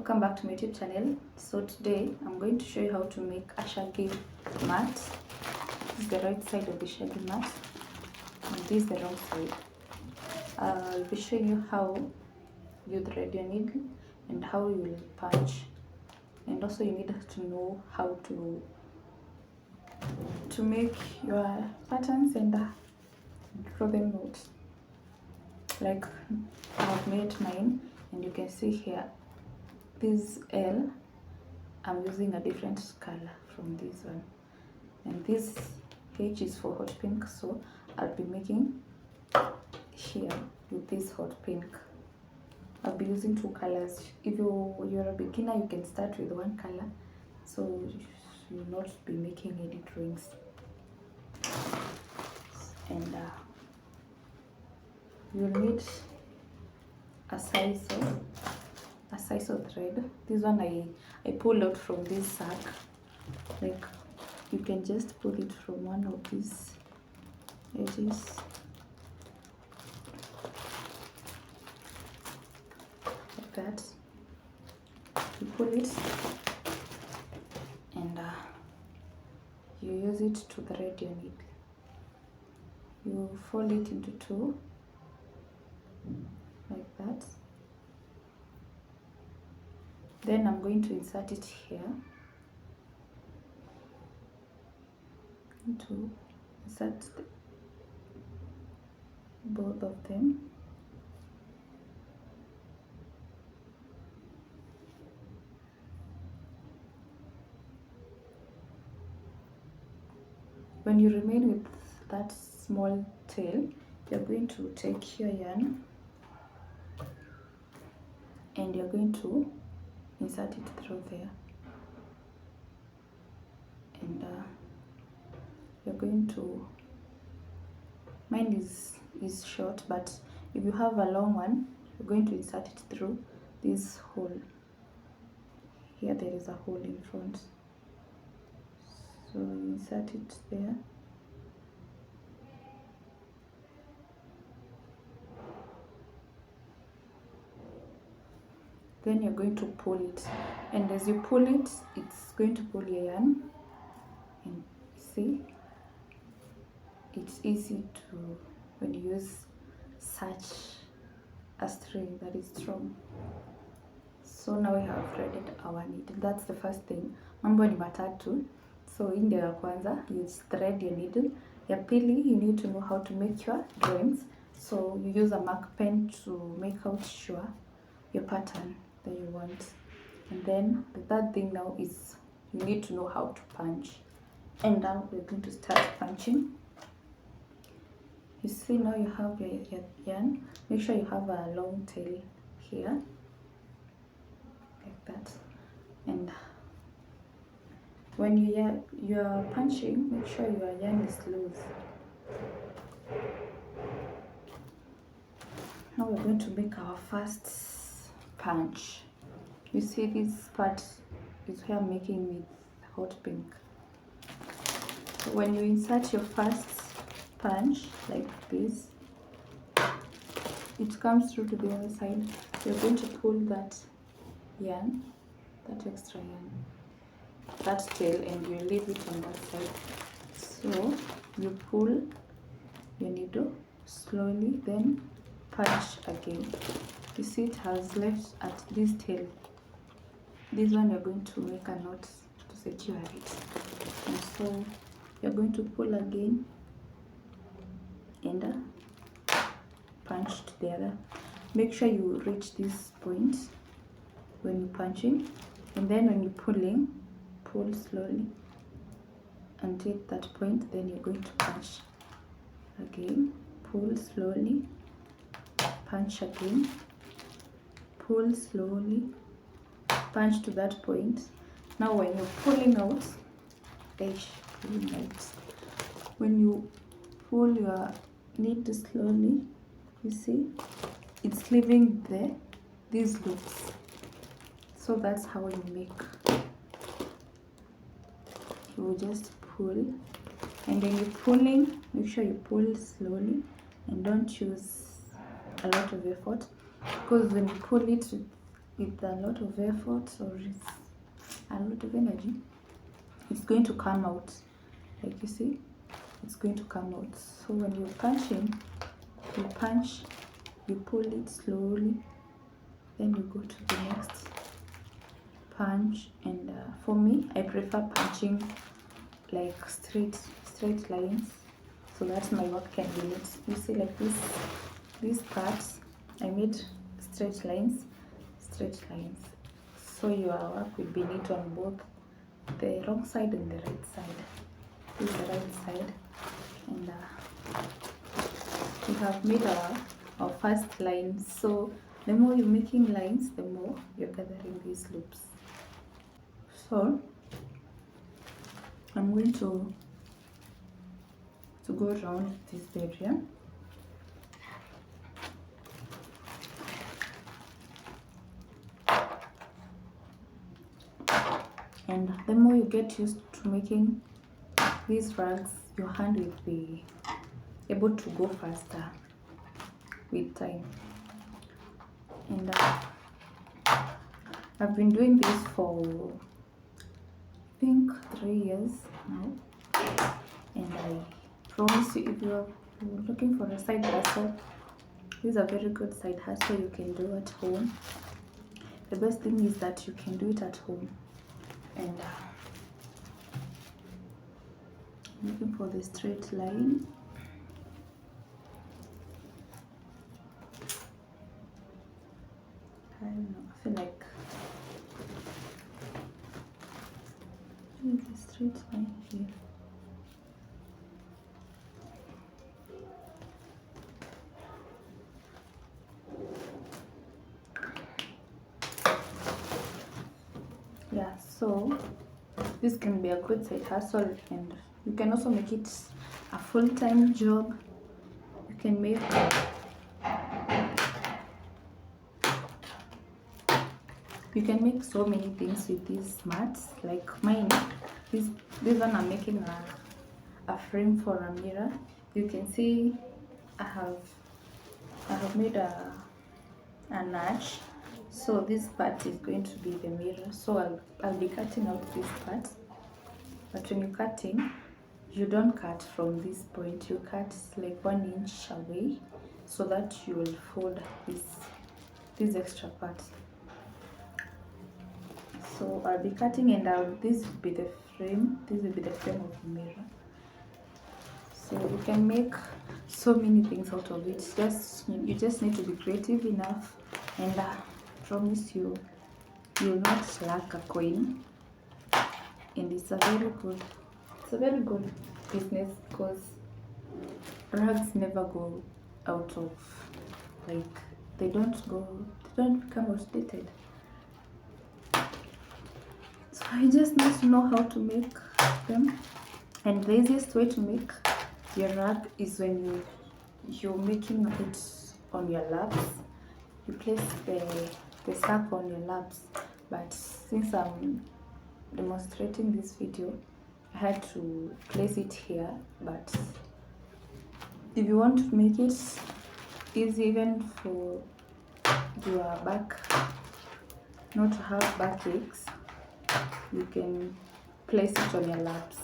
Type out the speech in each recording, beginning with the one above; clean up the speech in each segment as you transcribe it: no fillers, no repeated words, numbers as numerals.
Welcome back to my YouTube channel. So today I'm going to show you how to make a shaggy mat. This is the right side of the shaggy mat and this is the wrong side. I'll be showing you how you thread your needle and how you will punch, and also you need to know how to make your patterns and draw them out. Like I've made mine, and you can see here this L, I'm using a different color from this one, and this H is for hot pink, so I'll be making here with this hot pink. I'll be using two colors. If you're a beginner, you can start with one color, so you will not be making any drawings. And you'll need a size of thread. This one I pulled out from this sack. Like you can just pull it from one of these edges. Like that. You pull it and you use it to thread your needle. You fold it into two, like that. Then I'm going to insert it here, to insert both of them. When you remain with that small tail, you're going to take your yarn and you're going to insert it through there, and you're going to, mine is short, but if you have a long one, you're going to insert it through this hole. Here there is a hole in front, so you insert it there. Then you're going to pull it, and as you pull it, it's going to pull your yarn, and see, it's easy to, when you use such a string that is strong. So now we have threaded our needle. That's the first thing. Mambo ni matatu. So in the kwanza, you thread your needle. Ya pili, you need to know how to make your drawings. So you use a mark pen to make out sure your pattern that you want. And then the third thing now is you need to know how to punch. And now we're going to start punching. You see, now you have your yarn. Make sure you have a long tail here, like that. And when you are punching, make sure your yarn is loose. Now we're going to make our first punch. You see, this part is where I'm making with hot pink. So when you insert your first punch like this, it comes through to the other side. You're going to pull that yarn, that extra yarn, that tail, and you leave it on that side. So you pull your needle slowly, then punch again. You see, it has left at this tail. This one you're going to make a knot to secure it, and so you're going to pull again and punch together. Make sure you reach this point when you're punching, and then when you're pulling, pull slowly until that point. Then you're going to punch again, pull slowly, punch again, pull slowly, punch to that point. Now when you're pulling out, when you pull your needle slowly, you see it's leaving these loops. So that's how you make. You will just pull, and when you're pulling, make sure you pull slowly and don't use a lot of effort, because when you pull it with with a lot of effort or with a lot of energy, it's going to come out. Like you see, it's going to come out. So when you're punching, you punch, you pull it slowly, then you go to the next punch. And for me, I prefer punching like straight lines, so that my work can be neat. You see, like this part, I made straight lines, so your work will be neat on both the wrong side and the right side. This is the right side, and we have made our first line. So the more you're making lines, the more you're gathering these loops. So I'm going to go around this area. And the more you get used to making these rugs, your hand will be able to go faster with time. And I've been doing this for I think 3 years now, and I promise you, if you're looking for a side hustle, this is a very good side hustle you can do at home. The best thing is that you can do it at home. And looking for the straight line. I don't know, I feel like the straight line here. Yeah, so this can be a good side hustle, and you can also make it a full-time job. You can make so many things with these mats. Like mine, this one I'm making a frame for a mirror. You can see I have made a notch. So this part is going to be the mirror. So I'll be cutting out this part. But when you're cutting, you don't cut from this point. You cut like 1 inch away, so that you will fold this extra part. So I'll be cutting, and this will be the frame. This will be the frame of the mirror. So you can make so many things out of it. You just need to be creative enough, and I promise you, you'll not lack a coin. And it's a very good business, because rugs never go out of, like, they don't become outdated. So I just need to know how to make them. And the easiest way to make your rug is when you're making it on your laps. You place the sack on your laps. But since I'm demonstrating this video, I had to place it here. But if you want to make it easy, even for your back, not to have backaches, you can place it on your laps.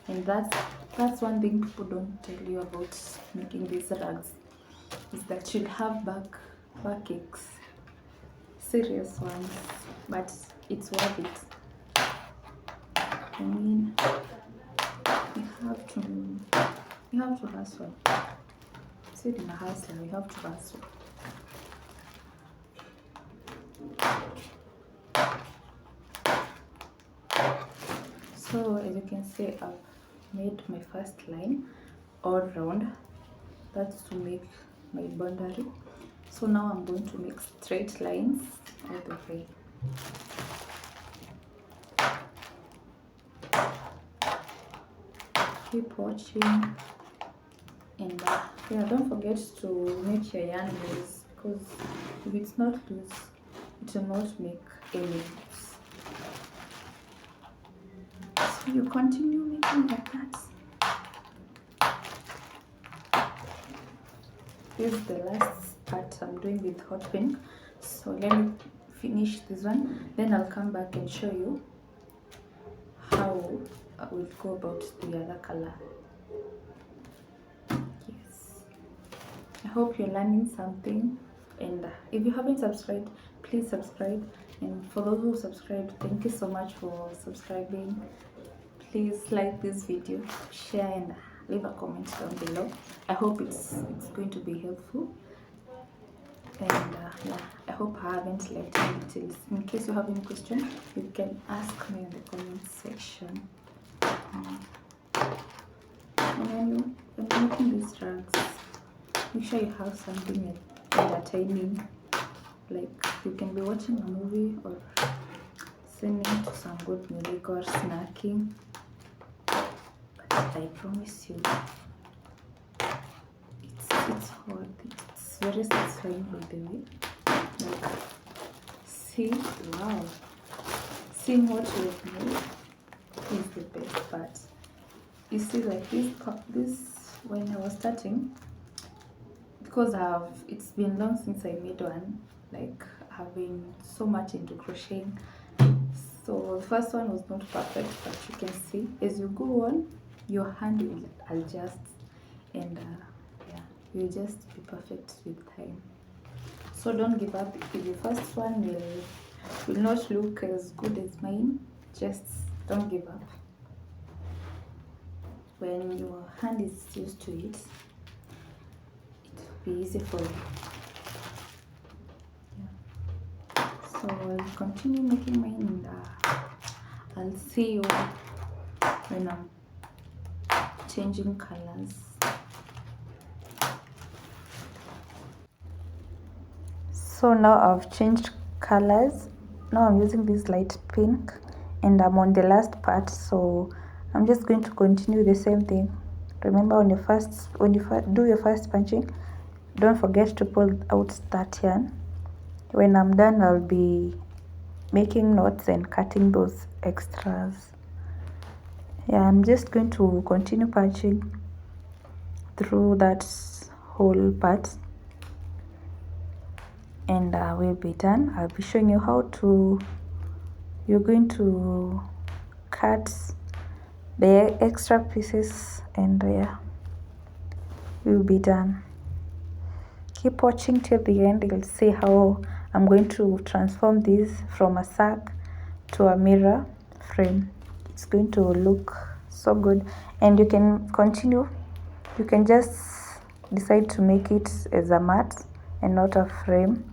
And that's one thing people don't tell you about making these rugs, is that you'll have backaches, serious ones, but it's worth it. I mean, you have to hustle. Sit in a hustle, you have to hustle. So as you can see, I've made my first line all round. That's to make my boundary. So now I'm going to make straight lines all the way. Keep watching, and yeah, don't forget to make your yarn loose, because if it's not loose, it will not make any loose. So you continue making like that. This is the last part I'm doing with hot pink, so let me finish this one, then I'll come back and show you how I will go about the other color. Yes, I hope you're learning something, and if you haven't subscribed, please subscribe. And for those who subscribed, thank you so much for subscribing. Please like this video, share, and leave a comment down below. I hope it's going to be helpful. And yeah, I hope I haven't left any details. In case you have any question, you can ask me in the comment section. And when you're making these drugs, make sure you have something entertaining. Like you can be watching a movie or listening to some good music or snacking. But I promise you, it's hot. It's very satisfying by the way. Like, see, wow, seeing what you've made is the best part. You see, like this when I was starting, because it's been long since I made one. Like I've been so much into crocheting, so the first one was not perfect, but you can see as you go on, your hand will adjust, and yeah, you'll just be perfect with time. So don't give up. If your first one will not look as good as mine, just don't give up. When your hand is used to it, it will be easy for you. Yeah. So I'll continue making mine, and I'll see you when I'm changing colors. So now I've changed colors. Now I'm using this light pink, and I'm on the last part, so I'm just going to continue the same thing. Remember, when you do your first punching, don't forget to pull out that yarn. When I'm done, I'll be making knots and cutting those extras. Yeah, I'm just going to continue punching through that whole part, and we'll be done. I'll be showing you how you're going to cut the extra pieces, and yeah, we'll be done. Keep watching till the end. You'll see how I'm going to transform this from a sack to a mirror frame. It's going to look so good, and you can continue. You can just decide to make it as a mat and not a frame,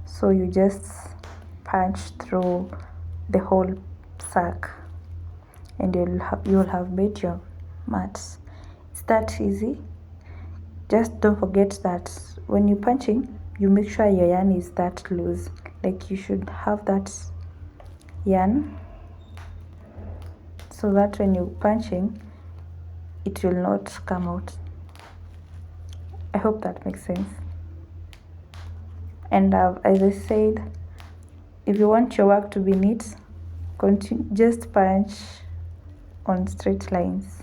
so you just punch through the whole sack, and you'll have made your mats. It's that easy. Just don't forget that when you're punching, you make sure your yarn is that loose. Like you should have that yarn so that when you're punching, it will not come out. I hope that makes sense. And as I said, if you want your work to be neat, just punch on straight lines.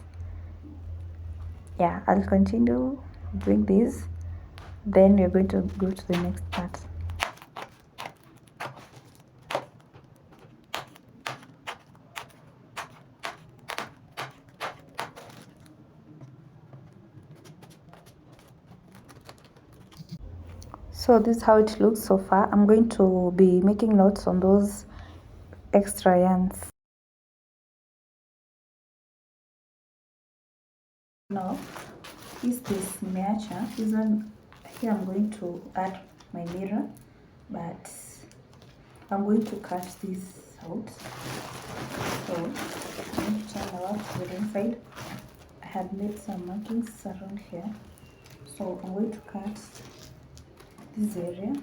Yeah, I'll continue doing this, then we're going to go to the next part. So this is how it looks so far. I'm going to be making knots on those extra yarns. Now, this miniature, this one here I'm going to add my mirror, but I'm going to cut this out. So I'm going to turn around to the inside. I had made some markings around here, so I'm going to cut this area.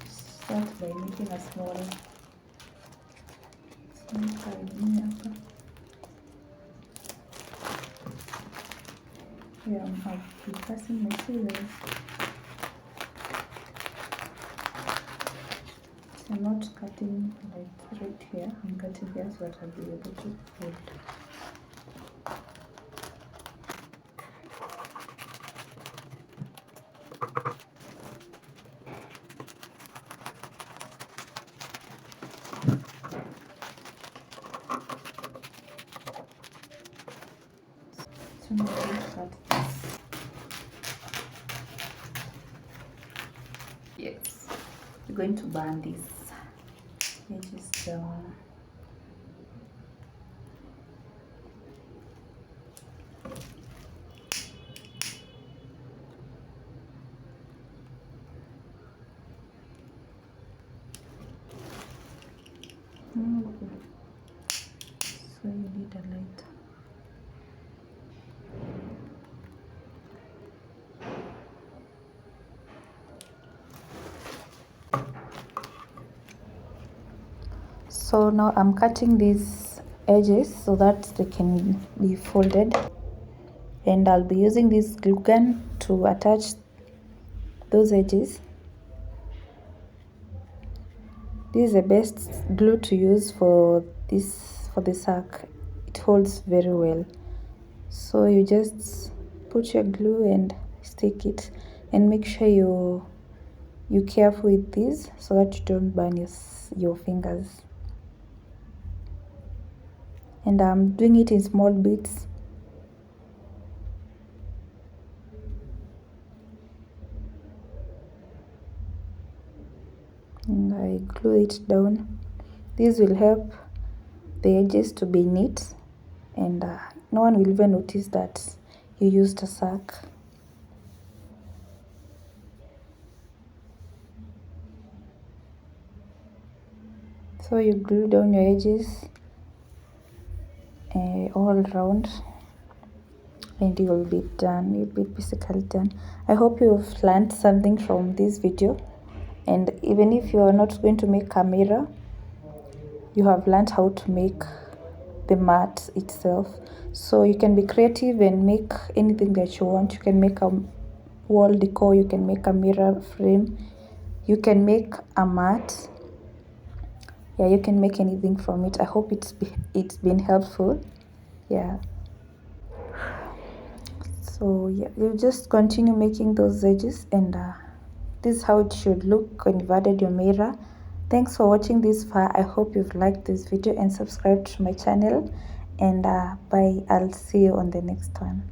Start by making a small here I'll be passing my scissors. So I'm not cutting like right here, I'm cutting here so that I'll be able to fold. I'm going to cut this. Yes, we're going to burn these edges down. So you need a light. So now I'm cutting these edges so that they can be folded, and I'll be using this glue gun to attach those edges. This is the best glue to use for the sack. It holds very well. So you just put your glue and stick it, and make sure you're careful with this so that you don't burn your fingers. And I'm doing it in small bits. And I glue it down. This will help the edges to be neat, and no one will even notice that you used a sack. So you glue down your edges all around, and you will be done. You'll be basically done. I hope you've learned something from this video, and even if you are not going to make a mirror, you have learned how to make the mat itself. So you can be creative and make anything that you want. You can make a wall decor, you can make a mirror frame, you can make a mat. Yeah, you can make anything from it. I hope it's been helpful. Yeah, so yeah, you just continue making those edges, and this is how it should look when you've added your mirror. Thanks for watching this far. I hope you've liked this video and subscribed to my channel, and bye. I'll see you on the next one.